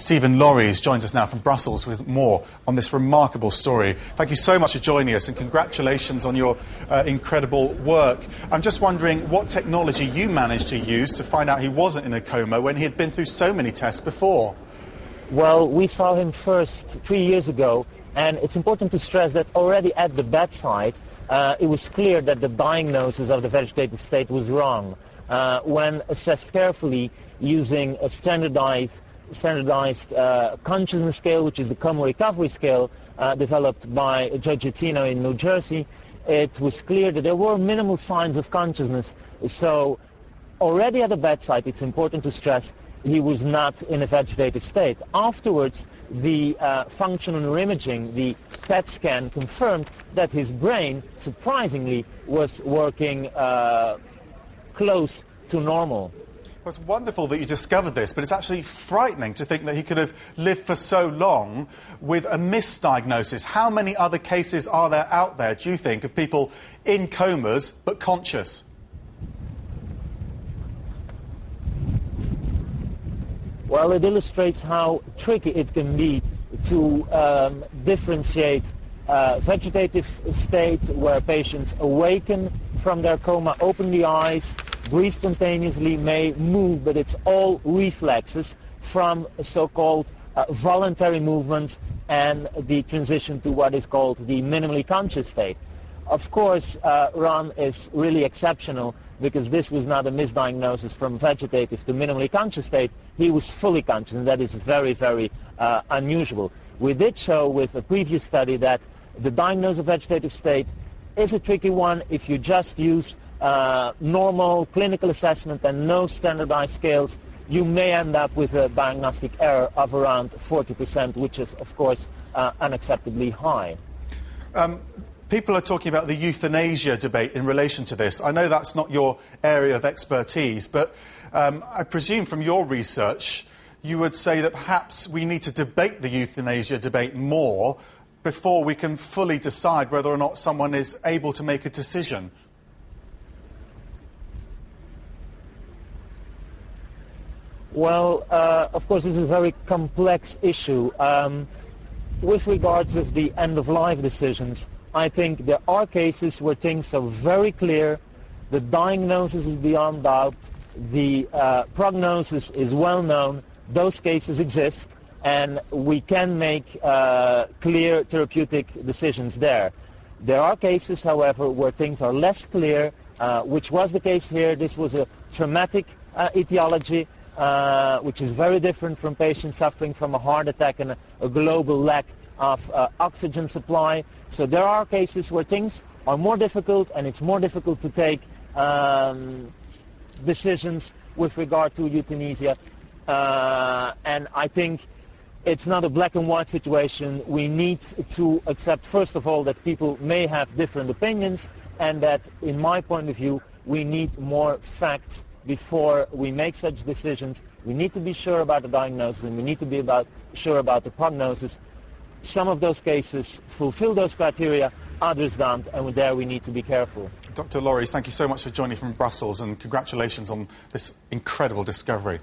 Stephen Laureys joins us now from Brussels with more on this remarkable story. Thank you so much for joining us and congratulations on your incredible work. I'm just wondering what technology you managed to use to find out he wasn't in a coma when he had been through so many tests before. Well, we saw him first 3 years ago, and it's important to stress that already at the bedside it was clear that the diagnosis of the vegetative state was wrong. When assessed carefully using a standardized consciousness scale, which is the coma recovery scale developed by Giorgettino in New Jersey, it was clear that there were minimal signs of consciousness. So already at the bedside, it's important to stress, he was not in a vegetative state. Afterwards, the functional neuroimaging, the PET scan, confirmed that his brain, surprisingly, was working close to normal. Well, it's wonderful that you discovered this, but it's actually frightening to think that he could have lived for so long with a misdiagnosis. How many other cases are there out there, do you think, of people in comas but conscious? Well, it illustrates how tricky it can be to differentiate vegetative state where patients awaken from their coma, open the eyes, breathe spontaneously, may move, but it's all reflexes from so-called voluntary movements and the transition to what is called the minimally conscious state. Of course, Ron is really exceptional because this was not a misdiagnosis from vegetative to minimally conscious state. He was fully conscious, and that is very, very unusual. We did show with a previous study that the diagnosis of vegetative state is a tricky one if you just use normal clinical assessment and no standardized scales. You may end up with a diagnostic error of around 40%, which is, of course, unacceptably high. People are talking about the euthanasia debate in relation to this. I know that's not your area of expertise, but I presume from your research you would say that perhaps we need to debate the euthanasia debate more before we can fully decide whether or not someone is able to make a decision. Well, of course, this is a very complex issue. With regards to the end-of-life decisions, I think there are cases where things are very clear, the diagnosis is beyond doubt, the prognosis is well known, those cases exist, and we can make clear therapeutic decisions there. There are cases, however, where things are less clear, which was the case here. This was a traumatic etiology, which is very different from patients suffering from a heart attack and a global lack of oxygen supply. So there are cases where things are more difficult, and it's more difficult to take decisions with regard to euthanasia. And I think it's not a black and white situation. We need to accept, first of all, that people may have different opinions, and that, in my point of view, we need more facts before we make such decisions. We need to be sure about the diagnosis, and we need to be sure about the prognosis. Some of those cases fulfill those criteria, others don't, and there we need to be careful. Dr. Laureys, thank you so much for joining from Brussels, and congratulations on this incredible discovery.